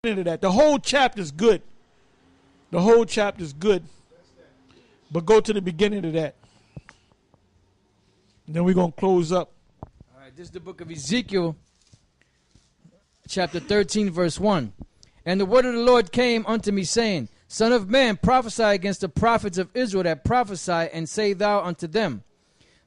into that. The whole chapter is good. The whole chapter is good. But go to the beginning of that. And then we're going to close up. All right, this is the book of Ezekiel, chapter 13, verse 1. And the word of the Lord came unto me, saying, Son of man, prophesy against the prophets of Israel that prophesy, and say thou unto them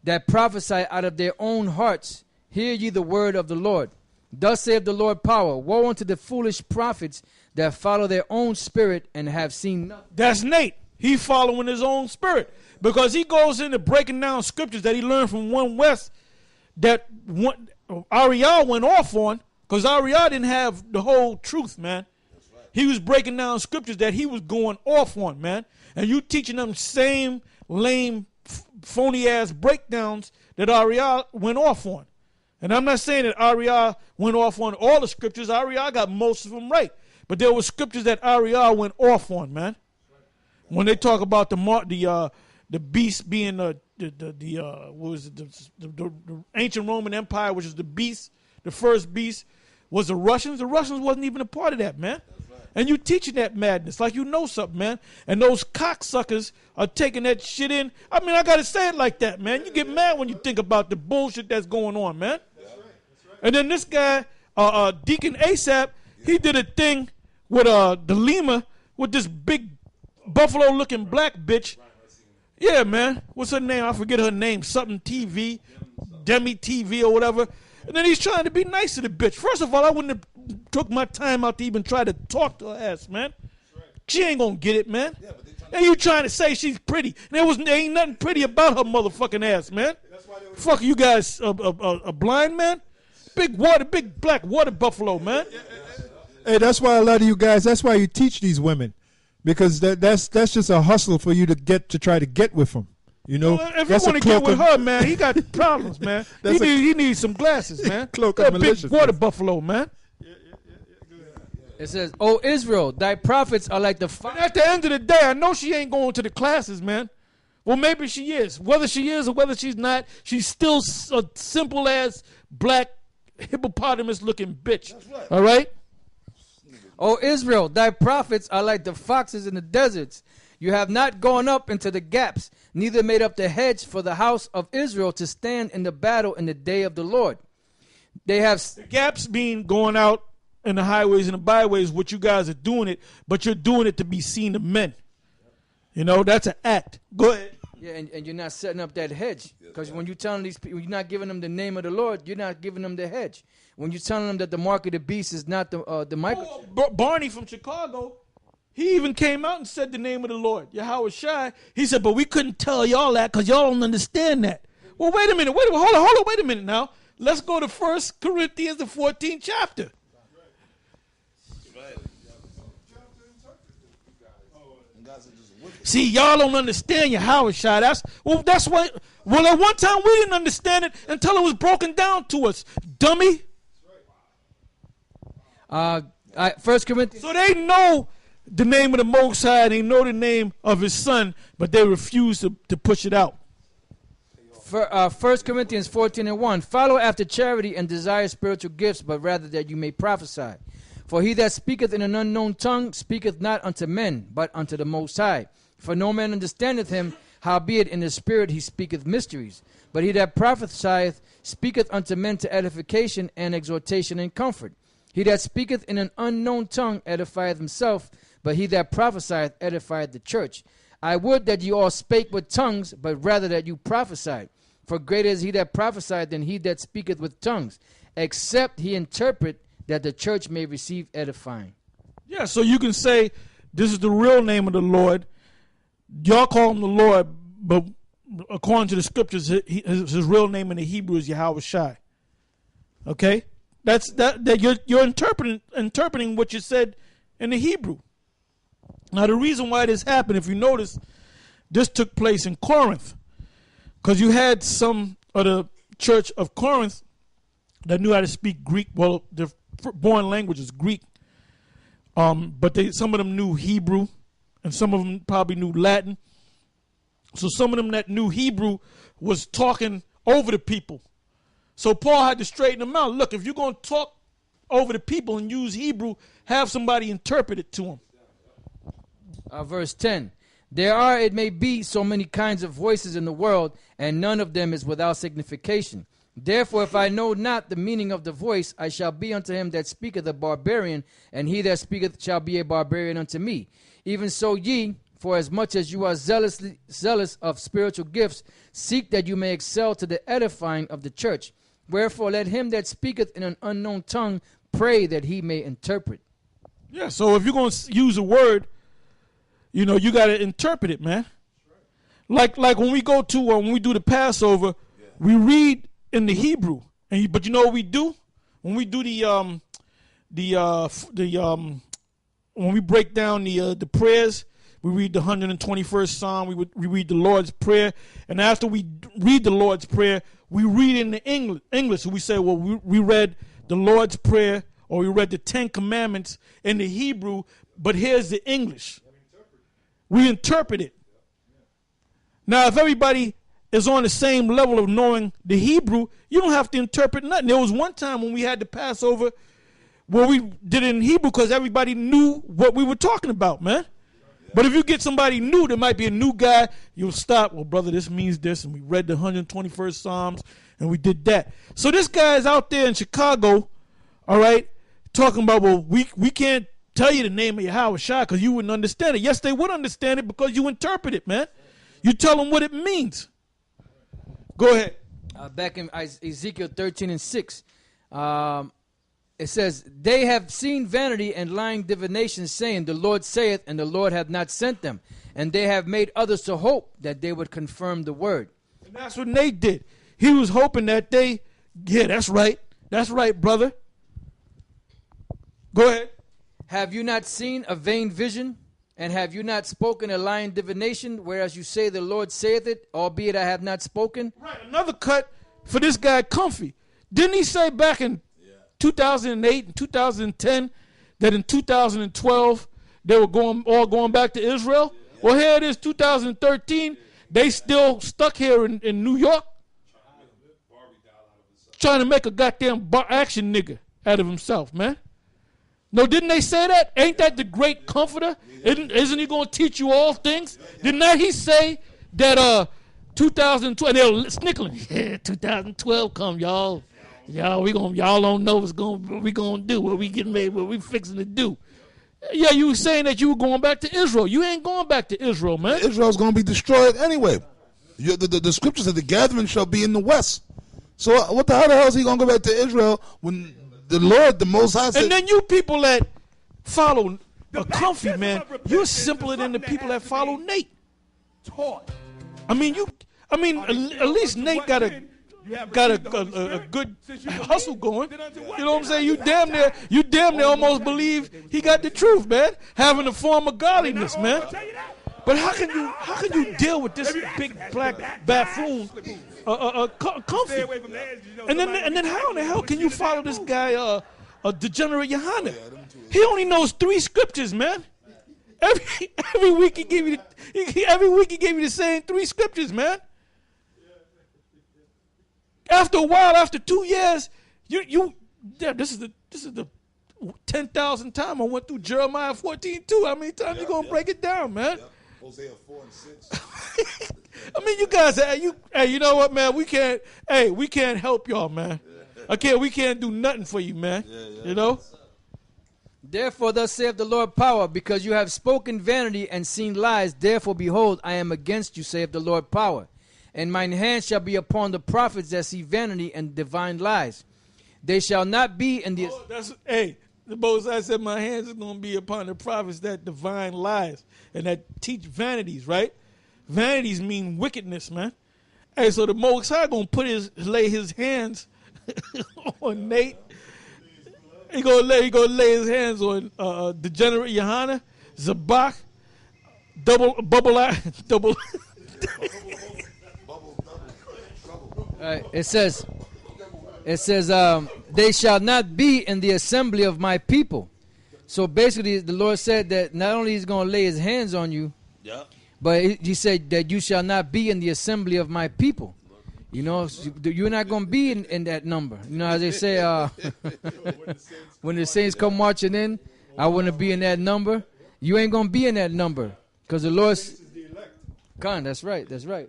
that prophesy out of their own hearts, hear ye the word of the Lord. Thus saith the Lord power, woe unto the foolish prophets that follow their own spirit and have seen nothing. That's Nate. He following his own spirit. Because he goes into breaking down scriptures that he learned from One West that Ariel went off on, because Ariel didn't have the whole truth, man. Right. He was breaking down scriptures that he was going off on, man. And you teaching them same lame, phony-ass breakdowns that Ariel went off on. And I'm not saying that Ariel went off on all the scriptures. Ariel got most of them right. But there were scriptures that Ariel went off on, man. When they talk about the beast being the ancient Roman Empire, which is the beast, the first beast, was the Russians. The Russians wasn't even a part of that, man. Right. And you teaching that madness like you know something, man. And those cocksuckers are taking that shit in. I mean, I got to say it like that, man. You get mad when you think about the bullshit that's going on, man. That's right. That's right. And then this guy, Deacon ASAP, he did a thing with the Lima with this big buffalo-looking black bitch. Yeah, man. What's her name? I forget her name. Something TV, Demi TV or whatever. And then he's trying to be nice to the bitch. First of all, I wouldn't have took my time out to even try to talk to her ass, man. She ain't gonna get it, man. And you trying to say she's pretty. There ain't nothing pretty about her motherfucking ass, man. Fuck, you guys a blind man? Big black water buffalo, man. Hey, that's why a lot of you guys, that's why you teach these women. Because that's just a hustle for you to try to get with them. You know, well, if you want to get with her, man, he got problems, man. He needs some glasses, man. Cloak of big water buffalo, man. It says, O Israel, thy prophets are like the fire. At the end of the day, I know she ain't going to the classes, man. Well, maybe she is. Whether she is or whether she's not, she's still a simple ass black hippopotamus looking bitch. That's right. All right? O Israel, thy prophets are like the foxes in the deserts. You have not gone up into the gaps, neither made up the hedge for the house of Israel to stand in the battle in the day of the Lord. They have the gaps mean going out in the highways and the byways, what you guys are doing it, but you're doing it to be seen of men. You know, that's an act. Go ahead. Yeah, and you're not setting up that hedge. Because when you're telling these people, you're not giving them the name of the Lord, you're not giving them the hedge. When you're telling them that the mark of the beast is not the microchip. Barney from Chicago, he even came out and said the name of the Lord, Yahweh Shai. He said, but we couldn't tell y'all that because y'all don't understand that. Well, wait a minute. Hold on. Wait a minute now. Let's go to 1 Corinthians, the 14th chapter. See, y'all don't understand Yahweh Shai. That's why. Well, at one time we didn't understand it until it was broken down to us, dummy. 1 Corinthians. So they know the name of the Most High, they know the name of His Son, but they refuse to push it out. 1 Corinthians 14:1. Follow after charity and desire spiritual gifts, but rather that you may prophesy. For he that speaketh in an unknown tongue speaketh not unto men, but unto the Most High. For no man understandeth him, howbeit in the spirit he speaketh mysteries. But he that prophesieth speaketh unto men to edification and exhortation and comfort. He that speaketh in an unknown tongue edifieth himself, but he that prophesieth edifieth the church. I would that you all spake with tongues, but rather that you prophesied. For greater is he that prophesied than he that speaketh with tongues, except he interpret, that the church may receive edifying. Yeah, so you can say, this is the real name of the Lord. Y'all call him the Lord, but according to the scriptures, his real name in the Hebrew is Yahweh Shai. Okay? That you're interpreting what you said in the Hebrew. Now, the reason why this happened, if you notice, this took place in Corinth. Because you had some of the church of Corinth that knew how to speak Greek. Well, their born language is Greek. But some of them knew Hebrew, and some of them probably knew Latin. So some of them that knew Hebrew was talking over the people. So Paul had to straighten them out. Look, if you're going to talk over the people and use Hebrew, have somebody interpret it to them. Verse 10. There are, it may be, so many kinds of voices in the world, and none of them is without signification. Therefore, if I know not the meaning of the voice, I shall be unto him that speaketh a barbarian, and he that speaketh shall be a barbarian unto me. Even so ye, for as much as you are zealous of spiritual gifts, seek that you may excel to the edifying of the church. Wherefore let him that speaketh in an unknown tongue pray that he may interpret. Yeah, so if you're going to use a word, you know, you got to interpret it, man. Like when we go to, when we do the Passover, we read in the Hebrew. But you know what we do? When we do when we break down the prayers, we read the 121st Psalm, we read the Lord's Prayer, and after we read the Lord's Prayer, we read in the English. So we say, well, we read the Lord's Prayer, or we read the 10 Commandments in the Hebrew, but here's the English. We interpret it. Now, if everybody is on the same level of knowing the Hebrew, you don't have to interpret nothing. There was one time when we had the Passover where we did it in Hebrew because everybody knew what we were talking about, man. But if you get somebody new, there might be a new guy, you'll stop. Well, brother, this means this. And we read the 121st Psalms, and we did that. So this guy is out there in Chicago, all right, talking about, well, we can't tell you the name of Yahweh Shai because you wouldn't understand it. Yes, they would understand it because you interpret it, man. You tell them what it means. Go ahead. Back in Ezekiel 13:6, it says, they have seen vanity and lying divinations, saying, the Lord saith, and the Lord hath not sent them. And they have made others to hope that they would confirm the word. And that's what Nate did. He was hoping that that's right. That's right, brother. Go ahead. Have you not seen a vain vision? And have you not spoken a lying divination, whereas you say the Lord saith it, albeit I have not spoken? Right, another cut for this guy, Comfy. Didn't he say back in 2008 and 2010 that in 2012 they were all going back to Israel? Well, here it is, 2013. They still stuck here in New York trying to make a goddamn action nigga out of himself, man. No, didn't they say that? Ain't that the great comforter? Isn't he going to teach you all things? Didn't that he say that 2012, they're snickling. Yeah, 2012 come, y'all. Y'all don't know what we gonna do, what we getting ready, what we fixing to do. Yeah, you were saying that you were going back to Israel. You ain't going back to Israel, man. Israel's going to be destroyed anyway. The scripture said the gathering shall be in the west. So how the hell is he going to go back to Israel when the Lord, the Most High said... And then you people that follow Comfy, man, you're simpler than the people that follow Nate. I mean, at least Nate got a good hustle going. You know what I'm saying? You damn near almost believe he got the truth, man. Having a form of godliness, man. But how can you deal with this big black buffoon, Comfy? And then how in the hell can you follow this guy, degenerate Yohanan? He only knows 3 scriptures, man. Every week he gave you the same 3 scriptures, man. After a while, after 2 years, this is the 10,000th time I went through Jeremiah 14:2. How many times you gonna break it down, man? Hosea 4 and 6. I mean, you guys, you know what, man? We can't help y'all, man. We can't do nothing for you, man. You know. Therefore, thus saith the Lord power, because you have spoken vanity and seen lies. Therefore, behold, I am against you, saith the Lord power. And mine hand shall be upon the prophets that see vanity and divine lies. They shall not be in the... The Most High said my hands is going to be upon the prophets that divine lies and that teach vanities, right? Vanities mean wickedness, man. Hey, so the Most High going to lay his hands on Nate. He going to lay his hands on degenerate Yohanan, Zabak, double. It says, they shall not be in the assembly of my people. So basically, the Lord said that not only he's going to lay his hands on you, but he said that you shall not be in the assembly of my people. You know, you're not going to be in that number. You know, as they say, when the saints come marching in, I want to be in that number. You ain't going to be in that number because the Lord's gone. That's right. That's right.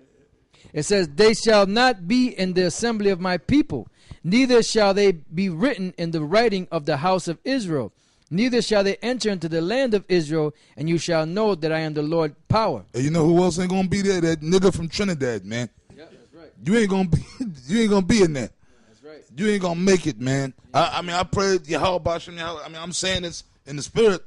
It says, they shall not be in the assembly of my people, neither shall they be written in the writing of the house of Israel. Neither shall they enter into the land of Israel, and you shall know that I am the Lord power. And you know who else ain't gonna be there? That nigga from Trinidad, man. Yeah, that's right. You ain't gonna be in there. That's right. You ain't gonna make it, man. I mean, I pray Yahweh Bashem. I'm saying this in the spirit.